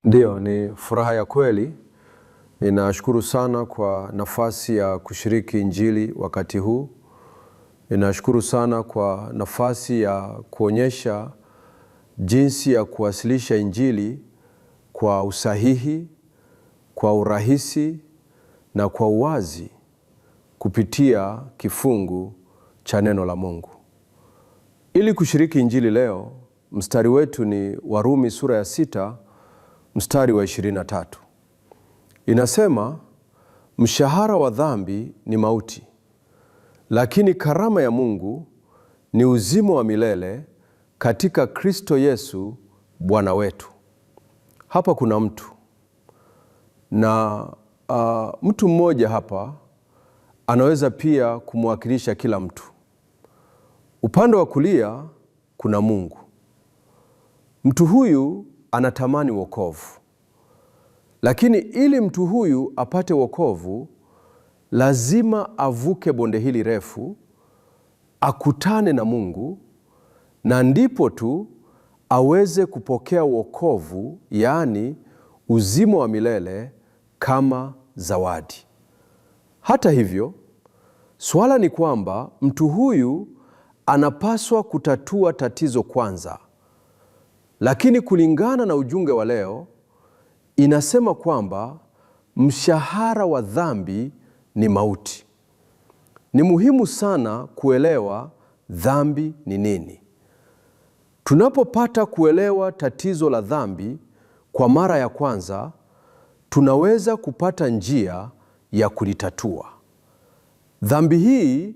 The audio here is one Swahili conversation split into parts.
Ndiyo, ni furaha ya kweli. Ninashukuru sana kwa nafasi ya kushiriki injili wakati huu. Ninashukuru sana kwa nafasi ya kuonyesha jinsi ya kuwasilisha injili kwa usahihi, kwa urahisi na kwa uwazi kupitia kifungu cha neno la Mungu. Ili kushiriki injili leo, mstari wetu ni Warumi sura ya 6, mstari wa 23. Inasema, mshahara wa dhambi ni mauti, lakini karama ya Mungu ni uzima wa milele katika Kristo Yesu Bwana wetu. Hapa kuna mtu na mtu mmoja hapa anaweza pia kumwakilisha kila mtu. Upande wa kulia kuna Mungu. Mtu huyu anatamani wokovu. Lakini ili mtu huyu apate wokovu, lazima avuke bonde hili refu, akutane na Mungu, na ndipo tu aweze kupokea wokovu, yaani uzima wa milele kama zawadi. Hata hivyo, swala ni kwamba mtu huyu anapaswa kutatua tatizo kwanza. Lakini kulingana na ujumbe wa leo, inasema kwamba mshahara wa dhambi ni mauti. Ni muhimu sana kuelewa dhambi ni nini. Tunapopata kuelewa tatizo la dhambi kwa mara ya kwanza, tunaweza kupata njia ya kulitatua. Dhambi hii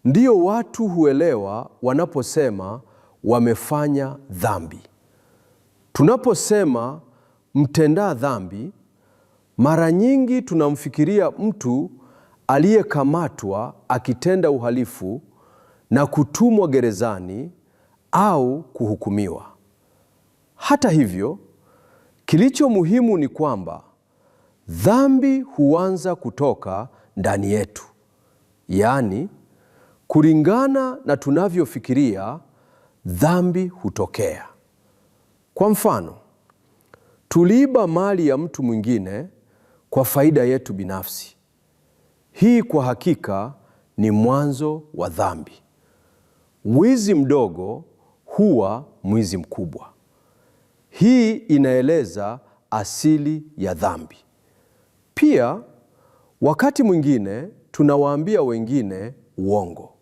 ndiyo watu huelewa wanaposema wamefanya dhambi. Tunaposema mtenda dhambi, mara nyingi tunamfikiria mtu aliyekamatwa akitenda uhalifu na kutumwa gerezani au kuhukumiwa. Hata hivyo, kilicho muhimu ni kwamba dhambi huanza kutoka ndani yetu. Yaani, kulingana na tunavyofikiria, dhambi hutokea. Kwa mfano, tuliiba mali ya mtu mwingine kwa faida yetu binafsi. Hii kwa hakika ni mwanzo wa dhambi. Mwizi mdogo huwa mwizi mkubwa. Hii inaeleza asili ya dhambi. Pia, wakati mwingine tunawaambia wengine uongo.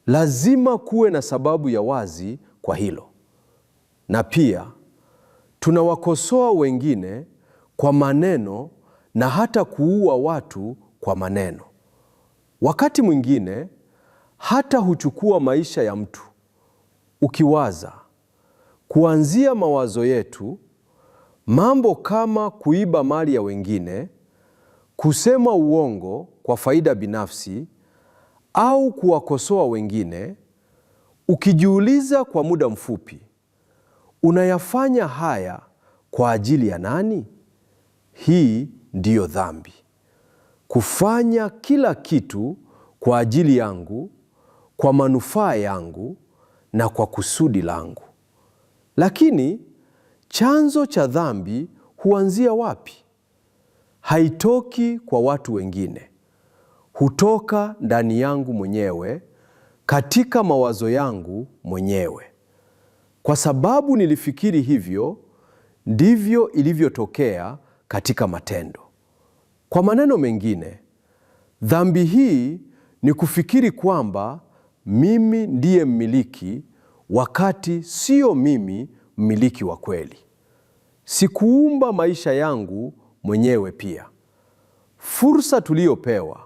Lazima kuwe na sababu ya wazi kwa hilo. Na pia, tunawakosoa wengine kwa maneno na hata kuua watu kwa maneno. Wakati mwingine, hata huchukua maisha ya mtu. Ukiwaza, kuanzia mawazo yetu, mambo kama kuiba mali ya wengine, kusema uongo kwa faida binafsi, au kuwakosoa wengine, ukijiuliza kwa muda mfupi, unayafanya haya kwa ajili ya nani? Hii ndiyo dhambi. Kufanya kila kitu kwa ajili yangu, kwa manufaa yangu na kwa kusudi langu. Lakini chanzo cha dhambi huanzia wapi? Haitoki kwa watu wengine. Hutoka ndani yangu mwenyewe, katika mawazo yangu mwenyewe. Kwa sababu nilifikiri hivyo, ndivyo ilivyotokea katika matendo. Kwa maneno mengine, dhambi hii ni kufikiri kwamba mimi ndiye mmiliki wakati sio mimi mmiliki wa kweli. Sikuumba maisha yangu mwenyewe pia. Fursa tuliyopewa,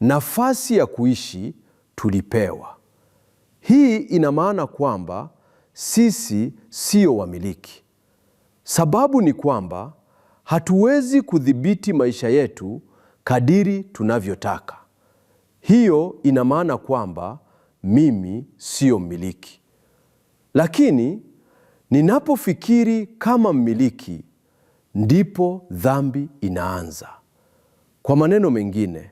nafasi ya kuishi tulipewa. Hii ina maana kwamba sisi sio wamiliki. Sababu ni kwamba hatuwezi kudhibiti maisha yetu kadiri tunavyotaka. Hiyo ina maana kwamba mimi sio mmiliki. Lakini ninapofikiri kama mmiliki, ndipo dhambi inaanza. Kwa maneno mengine,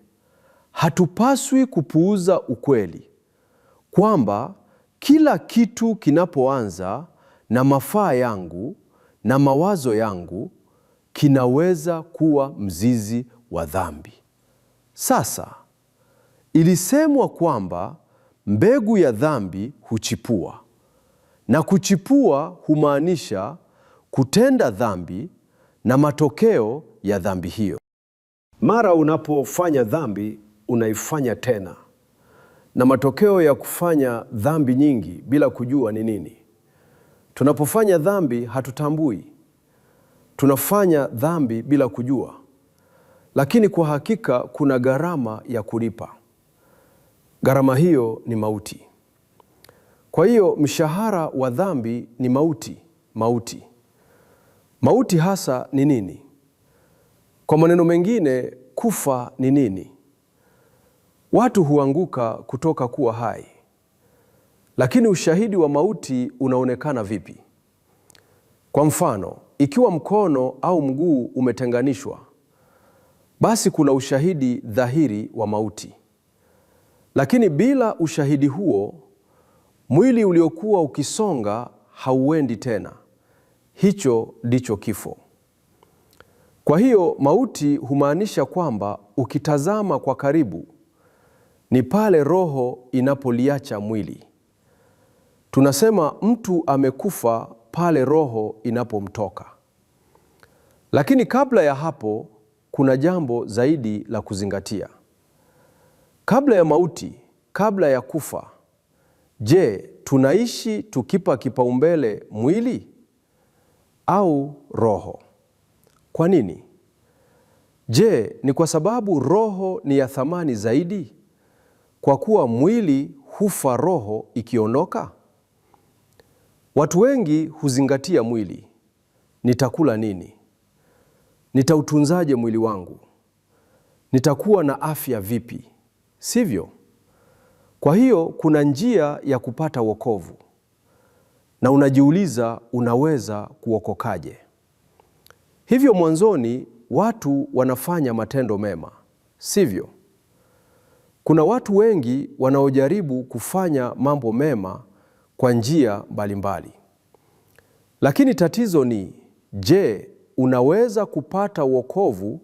hatupaswi kupuuza ukweli kwamba kila kitu kinapoanza na mafaa yangu na mawazo yangu kinaweza kuwa mzizi wa dhambi. Sasa, ilisemwa kwamba mbegu ya dhambi huchipua, na kuchipua humaanisha kutenda dhambi na matokeo ya dhambi hiyo. Mara unapofanya dhambi, unaifanya tena, na matokeo ya kufanya dhambi nyingi bila kujua ni nini? Tunapofanya dhambi hatutambui. Tunafanya dhambi bila kujua. Lakini kwa hakika kuna gharama ya kulipa. Gharama hiyo ni mauti. Kwa hiyo mshahara wa dhambi ni mauti. Mauti hasa ni nini? Kwa maneno mengine, kufa ni nini? Watu huanguka kutoka kuwa hai. Lakini ushahidi wa mauti unaonekana vipi? Kwa mfano, ikiwa mkono au mguu umetenganishwa, basi kuna ushahidi dhahiri wa mauti. Lakini bila ushahidi huo, mwili uliokuwa ukisonga hauendi tena. Hicho ndicho kifo. Kwa hiyo mauti humaanisha kwamba ukitazama kwa karibu, ni pale roho inapoliacha mwili. Tunasema mtu amekufa pale roho inapomtoka. Lakini kabla ya hapo, kuna jambo zaidi la kuzingatia. Kabla ya mauti, kabla ya kufa, je, tunaishi tukipa kipaumbele mwili au roho? Kwa nini? Je, ni kwa sababu roho ni ya thamani zaidi, kwa kuwa mwili hufa roho ikiondoka? Watu wengi huzingatia mwili. Nitakula nini? Nitautunzaje mwili wangu? Nitakuwa na afya vipi? Sivyo? Kwa hiyo kuna njia ya kupata wokovu. Na unajiuliza, unaweza kuokokaje? Hivyo mwanzoni watu wanafanya matendo mema, sivyo? Kuna watu wengi wanaojaribu kufanya mambo mema kwa njia mbalimbali. Lakini tatizo ni, je, unaweza kupata wokovu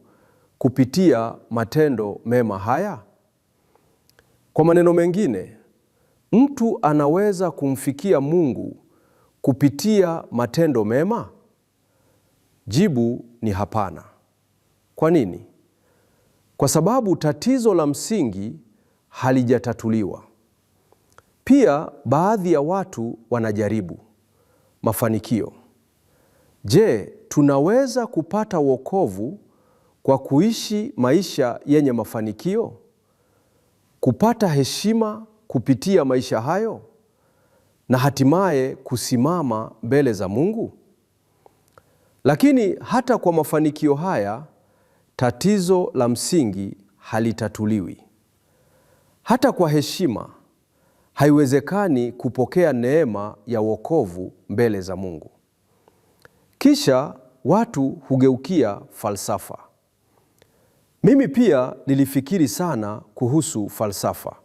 kupitia matendo mema haya? Kwa maneno mengine, mtu anaweza kumfikia Mungu kupitia matendo mema? Jibu ni hapana. Kwa nini? Kwa sababu tatizo la msingi halijatatuliwa. Pia baadhi ya watu wanajaribu mafanikio. Je, tunaweza kupata wokovu kwa kuishi maisha yenye mafanikio? Kupata heshima kupitia maisha hayo? Na hatimaye kusimama mbele za Mungu? Lakini hata kwa mafanikio haya, tatizo la msingi halitatuliwi. Hata kwa heshima, haiwezekani kupokea neema ya wokovu mbele za Mungu. Kisha watu hugeukia falsafa. Mimi pia nilifikiri sana kuhusu falsafa,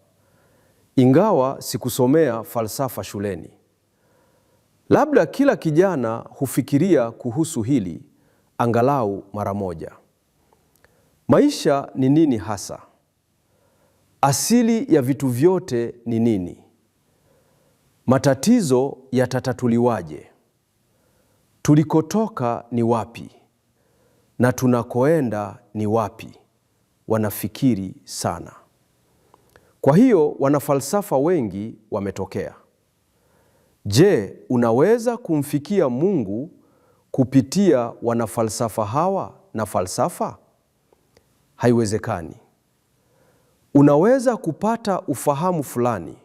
ingawa sikusomea falsafa shuleni. Labda kila kijana hufikiria kuhusu hili angalau mara moja. Maisha ni nini hasa? Asili ya vitu vyote ni nini? Matatizo yatatatuliwaje? Tulikotoka ni wapi? Na tunakoenda ni wapi? Wanafikiri sana. Kwa hiyo wanafalsafa wengi wametokea. Je, unaweza kumfikia Mungu kupitia wanafalsafa hawa na falsafa? Haiwezekani. Unaweza kupata ufahamu fulani,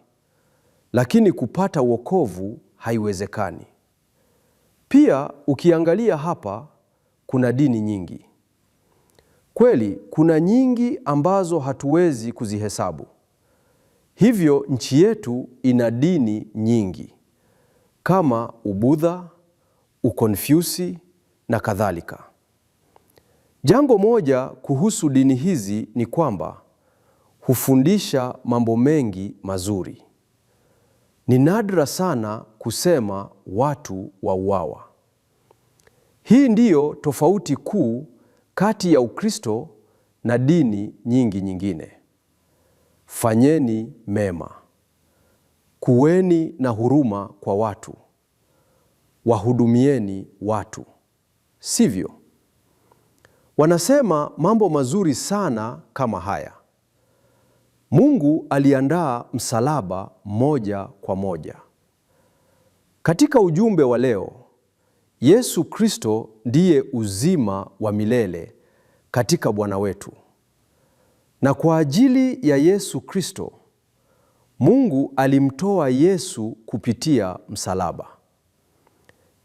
lakini kupata wokovu haiwezekani. Pia ukiangalia hapa, kuna dini nyingi. Kweli, kuna nyingi ambazo hatuwezi kuzihesabu. Hivyo nchi yetu ina dini nyingi, kama Ubudha, Ukonfyusi na kadhalika. Jambo moja kuhusu dini hizi ni kwamba hufundisha mambo mengi mazuri. Ni nadra sana kusema watu wauawa. Hii ndiyo tofauti kuu kati ya Ukristo na dini nyingine. Fanyeni mema. Kuweni na huruma kwa watu. Wahudumieni watu. Sivyo? Wanasema mambo mazuri sana kama haya. Mungu aliandaa msalaba moja kwa moja. Katika ujumbe wa leo, Yesu Kristo ndiye uzima wa milele katika Bwana wetu. Na kwa ajili ya Yesu Kristo, Mungu alimtoa Yesu kupitia msalaba.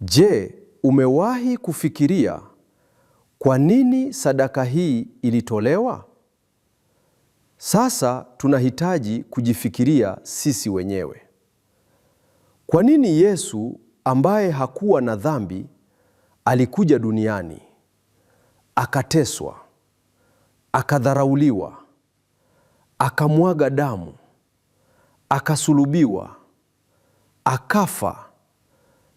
Je, umewahi kufikiria kwa nini sadaka hii ilitolewa? Sasa tunahitaji kujifikiria sisi wenyewe. Kwa nini Yesu ambaye hakuwa na dhambi alikuja duniani, akateswa, akadharauliwa, akamwaga damu, akasulubiwa, akafa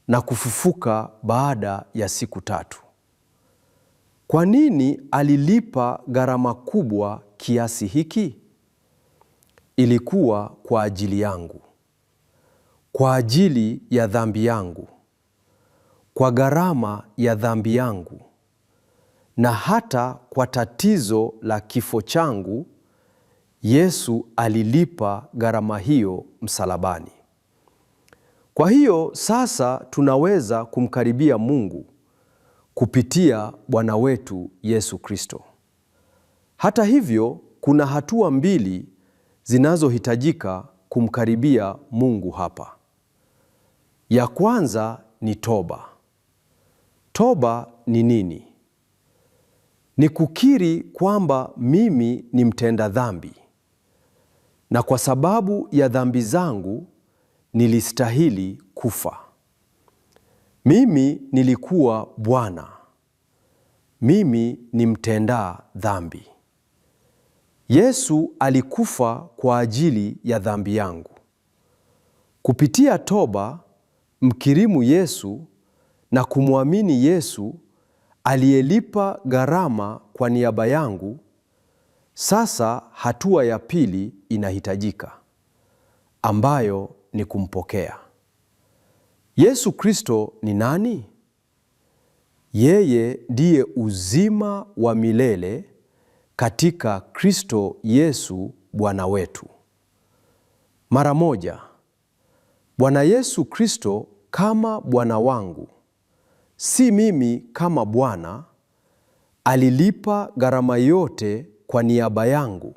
na kufufuka baada ya siku 3? Kwa nini alilipa gharama kubwa kiasi hiki? Ilikuwa kwa ajili yangu, kwa ajili ya dhambi yangu, kwa gharama ya dhambi yangu, na hata kwa tatizo la kifo changu. Yesu alilipa gharama hiyo msalabani. Kwa hiyo sasa tunaweza kumkaribia Mungu kupitia Bwana wetu Yesu Kristo. Hata hivyo, kuna hatua 2 zinazohitajika kumkaribia Mungu hapa. Ya kwanza ni toba. Toba ni nini? Ni kukiri kwamba mimi ni mtenda dhambi, na kwa sababu ya dhambi zangu nilistahili kufa. Mimi nilikuwa bwana. Mimi ni mtenda dhambi. Yesu alikufa kwa ajili ya dhambi yangu. Kupitia toba, mkirimu Yesu na kumwamini Yesu aliyelipa gharama kwa niaba yangu, sasa hatua ya pili inahitajika, ambayo ni kumpokea. Yesu Kristo ni nani? Yeye ndiye uzima wa milele katika Kristo Yesu Bwana wetu. Mara moja, Bwana Yesu Kristo kama Bwana wangu, si mimi kama Bwana, alilipa gharama yote kwa niaba yangu,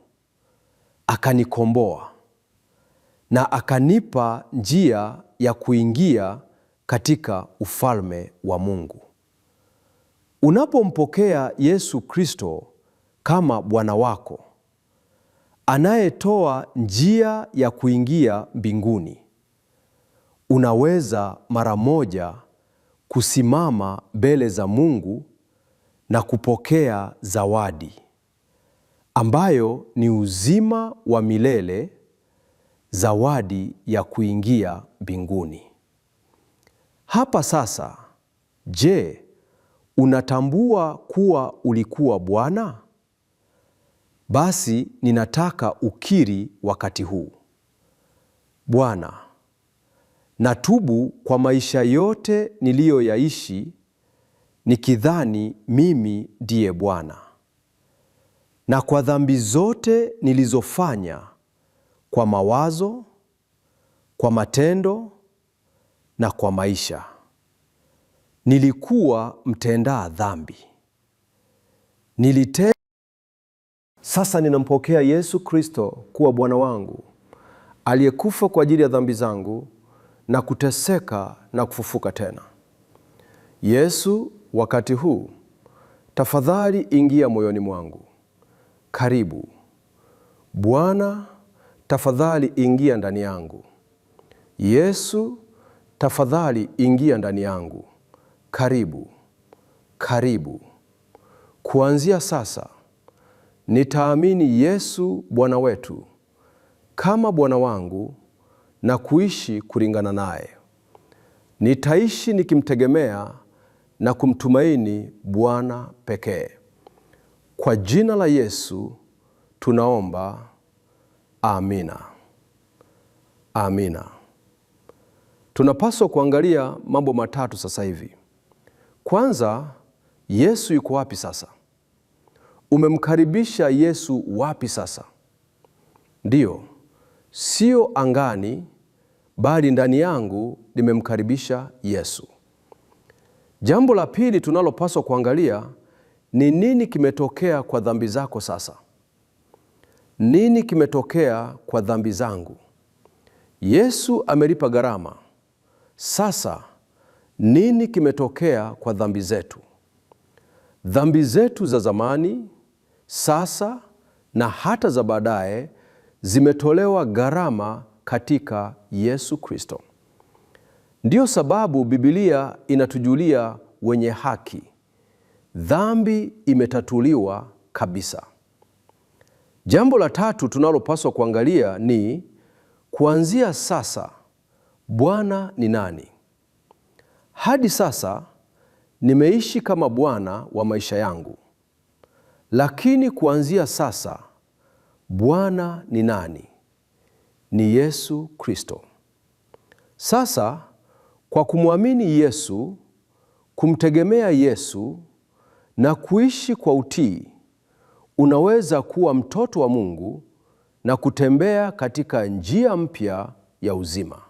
akanikomboa na akanipa njia ya kuingia katika ufalme wa Mungu. Unapompokea Yesu Kristo kama Bwana wako, anayetoa njia ya kuingia mbinguni, unaweza mara moja kusimama mbele za Mungu na kupokea zawadi ambayo ni uzima wa milele, zawadi ya kuingia mbinguni. Hapa sasa, je, unatambua kuwa ulikuwa bwana? Basi ninataka ukiri wakati huu: Bwana, natubu kwa maisha yote niliyoyaishi nikidhani mimi ndiye Bwana, na kwa dhambi zote nilizofanya kwa mawazo, kwa matendo na kwa maisha. Nilikuwa mtenda dhambi. Sasa ninampokea Yesu Kristo kuwa Bwana wangu, aliyekufa kwa ajili ya dhambi zangu na kuteseka na kufufuka tena. Yesu, wakati huu, tafadhali ingia moyoni mwangu. Karibu. Bwana, tafadhali ingia ndani yangu. Yesu, tafadhali ingia ndani yangu. Karibu. Karibu. Kuanzia sasa, nitaamini Yesu Bwana wetu kama Bwana wangu na kuishi kulingana naye. Nitaishi nikimtegemea na kumtumaini Bwana pekee. Kwa jina la Yesu tunaomba, amina. Amina. Tunapaswa kuangalia mambo matatu sasa hivi. Kwanza, Yesu yuko wapi sasa? Umemkaribisha Yesu wapi sasa? Ndiyo, sio angani, bali ndani yangu nimemkaribisha Yesu. Jambo la pili tunalopaswa kuangalia ni nini kimetokea kwa dhambi zako sasa? Nini kimetokea kwa dhambi zangu? Yesu amelipa gharama. Sasa nini kimetokea kwa dhambi zetu? Dhambi zetu za zamani, sasa na hata za baadaye zimetolewa gharama katika Yesu Kristo. Ndiyo sababu Biblia inatujulia wenye haki, dhambi imetatuliwa kabisa. Jambo la tatu tunalopaswa kuangalia ni kuanzia sasa Bwana ni nani? Hadi sasa nimeishi kama bwana wa maisha yangu, lakini kuanzia sasa Bwana ni nani? Ni Yesu Kristo. Sasa kwa kumwamini Yesu, kumtegemea Yesu na kuishi kwa utii, unaweza kuwa mtoto wa Mungu na kutembea katika njia mpya ya uzima.